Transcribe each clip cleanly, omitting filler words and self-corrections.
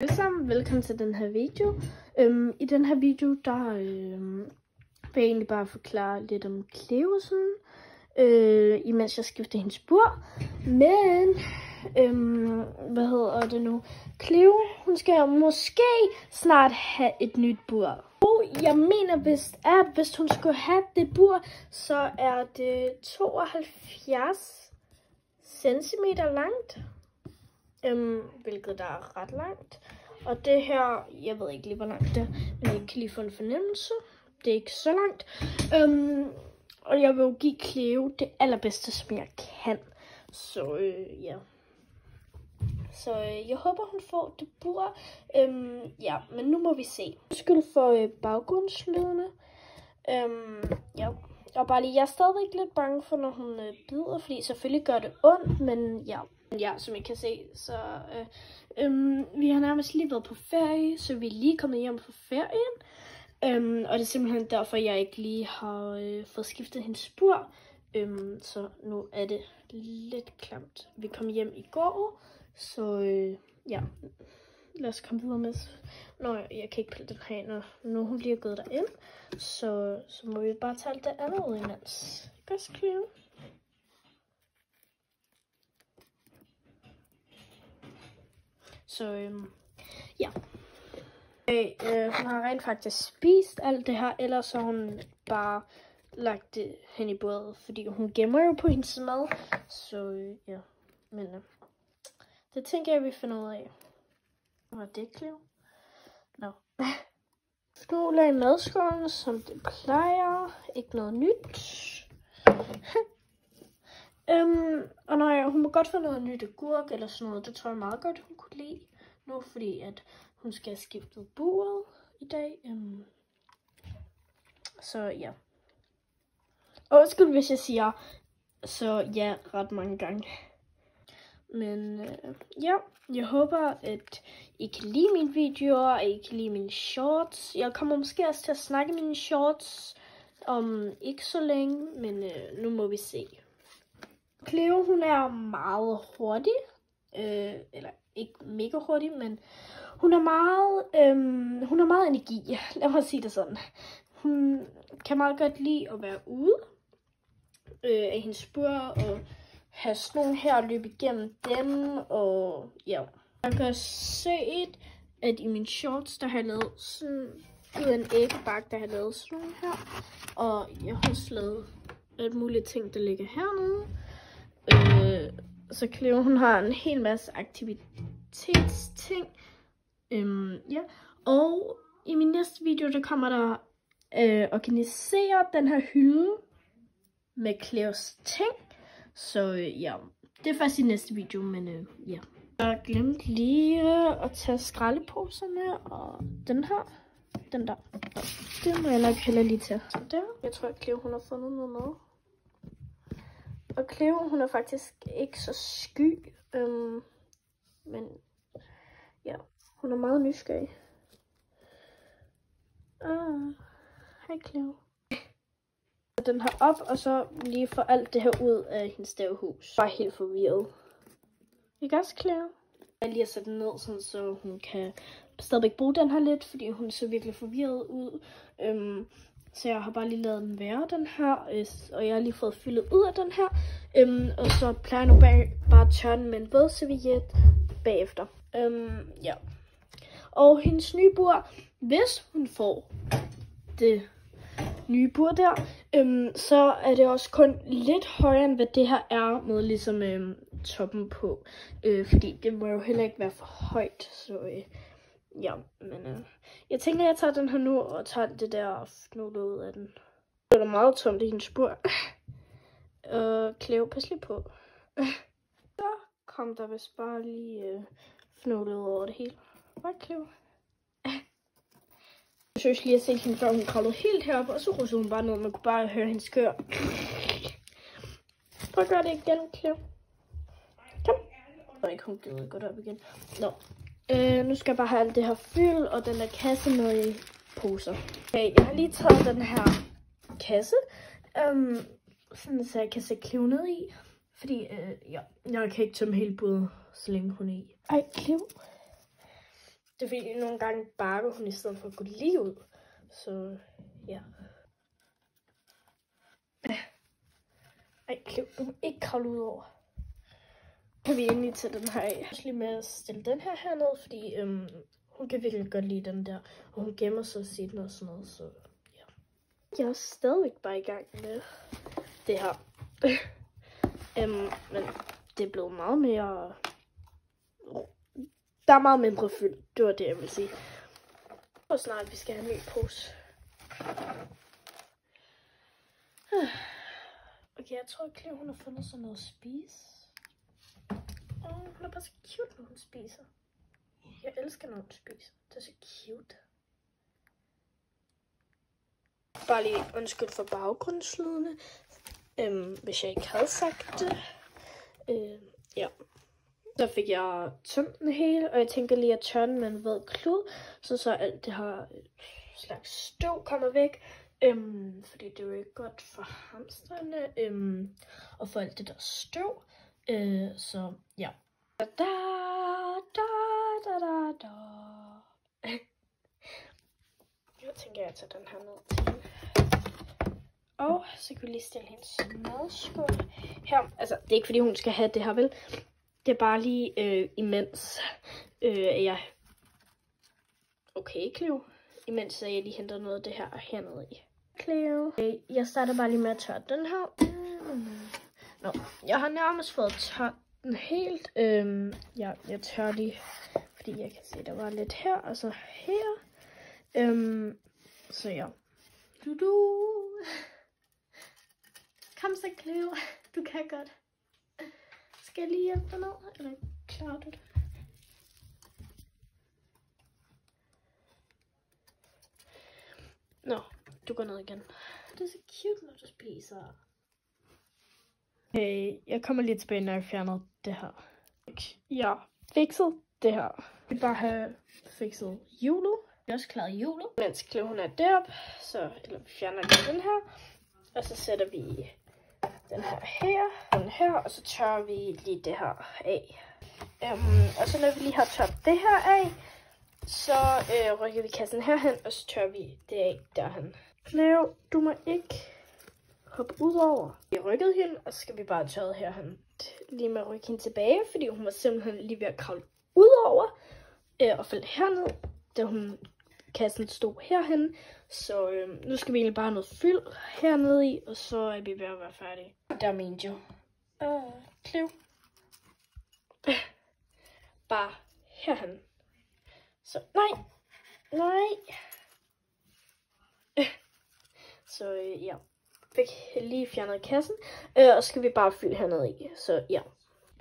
Alle sammen, velkommen til den her video. I den her video, der vil jeg egentlig bare forklare lidt om Cleo, imens jeg skifter hendes bur. Men, hvad hedder det nu? Cleo, hun skal måske snart have et nyt bur. Og jeg mener vist, at hvis hun skulle have det bur, så er det 72 centimeter langt. Hvilket der er ret langt. Og det her, jeg ved ikke lige hvor langt det er, men jeg kan lige få en fornemmelse. Det er ikke så langt. Og jeg vil jo give Cleo det allerbedste, som jeg kan. Så ja. Så jeg håber, hun får det bur. Ja, men nu må vi se. Undskyld for baggrundslydene. Ja. Og bare lige, jeg er stadigvæk lidt bange for, når hun bider, fordi selvfølgelig gør det ondt, men ja. Ja, som I kan se, så vi har nærmest lige været på ferie, så vi er lige kommet hjem fra ferien. Og det er simpelthen derfor, jeg ikke lige har fået skiftet hendes bur. Så nu er det lidt klamt. Vi kom hjem i går, så ja, lad os komme videre med. Nå, jeg kan ikke pille den her, når hun lige er gået derind. Så må vi bare tage det andet ud imens. Godt, Cleo. Så ja. Hun har rent faktisk spist alt det her, ellers har hun bare lagt det hen i buret, fordi hun gemmer jo på hendes mad. Så ja, men det tænker jeg, vi finder ud af. Hvad er det, Cleo? Nå. Nu lader madskålen, som det plejer. Ikke noget nyt. Og når hun må godt få noget nyt agurk eller sådan noget, det tror jeg meget godt, hun kunne lide nu, fordi at hun skal have skiftet buret i dag. Så ja. Og undskyld, hvis jeg siger så ja ret mange gange. Men ja, jeg håber, at I kan lide mine videoer, og I kan lide mine shorts. Jeg kommer måske også til at snakke mine shorts om ikke så længe, men nu må vi se. Cleo, hun er meget hurtig, eller ikke mega hurtig, men hun har meget energi, lad mig sige det sådan. Hun kan meget godt lide at være ude af hendes bur og have sådan nogle her og løbe igennem dem, og ja. Jeg kan se, at i mine shorts, der har jeg lavet sådan, ud af en æggebak, der har jeg lavet sådan nogle her, og jeg har også lavet alt muligt ting, der ligger hernede. Så Cleo, hun har en hel masse aktivitetsting. Ja. Og i min næste video, der kommer der organisere den her hylde med Cleos ting. Så ja, det er faktisk i næste video, men ja. Jeg glemte lige at tage skraldeposerne og den her. Den der. Det må jeg nok heller lige tage. Så der. Jeg tror, at Cleo, hun har fundet noget med. Og Cleo, hun er faktisk ikke så sky, men ja, hun er meget nysgerrig. Hej Cleo. Den her op, og så lige få alt det her ud af hendes stavehus. Bare helt forvirret. Ikke også, Cleo? Jeg lige har sat den ned, sådan, så hun kan stadigvæk bruge den her lidt, fordi hun ser virkelig forvirret ud. Så jeg har bare lige lavet den være, den her, og jeg har lige fået fyldet ud af den her. Og så plejer jeg nu bare at tørre den med en vådserviet bagefter. Ja. Og hendes nye bur, hvis hun får det nye bur der, så er det også kun lidt højere, end hvad det her er, med ligesom toppen på. Fordi det må jo heller ikke være for højt, så ja, men jeg tænker, at jeg tager den her nu, og tager det der fnulle ud af den. Det er meget tomt i hendes bur. Cleo, pas lige på. Så kom der vist bare lige fnulle ud over det hele. Hvad, Cleo? Jeg synes lige at se hende, før hun kravlede helt heroppe, og så russede hun bare ned, man kunne bare høre hendes kør. Prøv at gøre det igen, Cleo. Kom. Og ikke hun gider gå derop igen. Nå. Nu skal jeg bare have alt det her fyld, og den der kasse med i poser. Okay, jeg har lige taget den her kasse, sådan så jeg kan sætte Cleo ned i. Fordi, ja, jeg kan ikke tømme hele budet, så længe hun er i. Ej, Cleo. Det er fordi, nogle gange bakker hun i stedet for at gå lige ud. Så ja. Ej, Cleo, du må ikke kravle ud over. Kan vi endelig tage den her af. Jeg skal lige med at stille den her herned, fordi hun kan virkelig godt lide den der. Og hun gemmer sig og siger den og sådan noget, så ja. Jeg er stadigvæk bare i gang med det her. Men det er blevet meget mere... Der er meget mindre fyld. Det var det, jeg ville sige. Og snart vi skal have en ny pose. Okay, jeg tror, at Cleo, hun har fundet sådan noget at spise. Hun er bare så cute, når hun spiser. Jeg elsker, når hun spiser. Det er så cute. Bare lige undskyld for baggrundslydene, hvis jeg ikke havde sagt det. Ja. Så fik jeg tømt den hele, og jeg tænker lige at tørre den med en våd klud, så alt det her slags støv kommer væk. Fordi det er jo ikke godt for hamsterne, og for alt det der støv. Så ja. Jeg tænker, jeg tager den her ned til hende. Og så kan vi lige stille hendes madskål her. Altså, det er ikke fordi hun skal have det her, vel? Det er bare lige imens jeg... Okay, Cleo. Imens jeg lige henter noget af det her hernede i. Cleo. Jeg starter bare lige med at tørre den her. Nå, jeg har nærmest fået tørt den helt. Ja, jeg tør lige, fordi jeg kan se, der var lidt her, og så her. Så ja. Kom så, Cleo. Du kan godt. Skal jeg lige hjælpe dig ned, eller klarer du det? Nå, du går ned igen. Det er så cute, når du spiser. Jeg kommer lige tilbage, når jeg fjerner det her. Jeg fikset det her. Jeg vil bare have fikset hjulet. Jeg har også klaret hjulet. Mens Cleo hun er deroppe, eller vi fjerner lige den her. Og så sætter vi den her, og så tørrer vi lige det her af. Og så når vi lige har tørret det her af, så rykker vi kassen herhen, og så tørrer vi det af derhen. Cleo, du må ikke hoppe ud over. Vi rykkede hende, og så skal vi bare tørre herhen. Lige med at rykke hende tilbage, fordi hun var simpelthen lige ved at kravle ud over og falde herned, da kassen stod herhen. Så nu skal vi egentlig bare have noget fyld hernede i, og så er vi ved at være færdige. Der mente jo. Cleo. Bare herhen. Så nej. Så ja. Fik lige fjernet kassen, og så skal vi bare fylde hernede i. Så ja.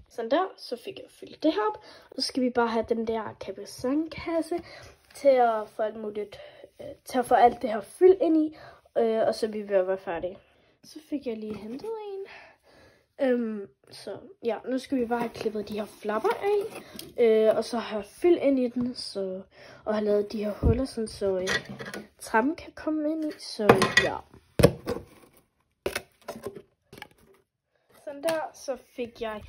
Sådan der, så fik jeg fyldt det her op, og så skal vi bare have den der Capri-Sun-kasse til at få alt muligt, til at få alt det her fyld ind i, og så er vi ved at være færdige. Så fik jeg lige hentet en. Så ja, nu skal vi bare have klippet de her flapper af, og så have fyld ind i den, og have lavet de her huller, sådan, så trappen kan komme ind i, så ja. Sådan der, så fik jeg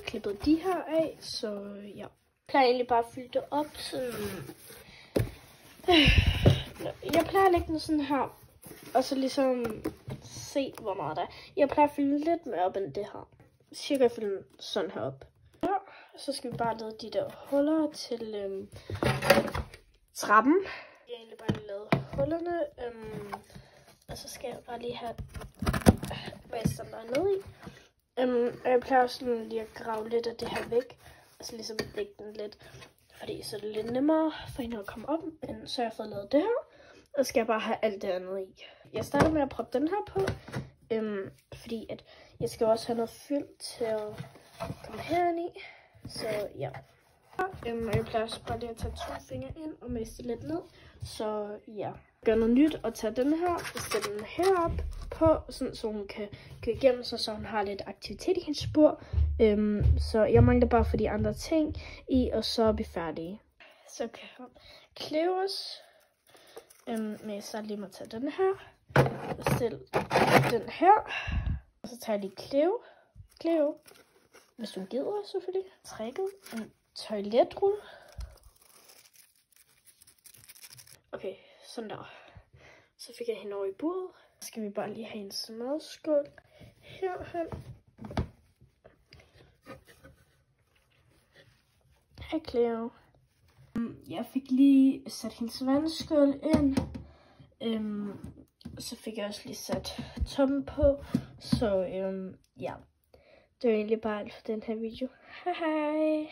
klippet de her af, så ja. Jeg plejer egentlig bare at fylde det op, sådan... Jeg plejer at lægge den sådan her, og så ligesom se, hvor meget der er. Jeg plejer at fylde lidt mere op end det her. Cirka fylde den sådan her op. Ja, så skal vi bare lave de der huller til trappen. Jeg har egentlig bare lavet hullerne, og så skal jeg bare lige have basen der nede i. Og jeg plejer også sådan lige at grave lidt af det her væk, og så ligesom lægge den lidt, fordi så er det lidt nemmere for hende at komme op. Men så har jeg fået lavet det her, og skal jeg bare have alt det andet i. Jeg starter med at proppe den her på, fordi at jeg skal også have noget fyld til at komme herind i. Så ja. Jeg plejer også bare lige at tage 2 fingre ind og miste lidt ned. Så ja. Gør noget nyt og tage den her og sætte den herop på, sådan, så hun kan køre igennem, så hun har lidt aktivitet i hendes spor. Så jeg mangler bare for de andre ting i, og så er vi færdige. Så kan Cleos. Men jeg starter lige med at tage den her og stille den her. Og så tager jeg lige Cleo, hvis du gider selvfølgelig, trækket en toiletrulle. Okay, sådan der. Så fik jeg hende over i buret. Så skal vi bare lige have en madskål herhen. Hej Cleo. Jeg fik lige sat hendes vandskål ind. Så fik jeg også lige sat toppen på. Så ja, det var egentlig bare alt for den her video. Hej hej.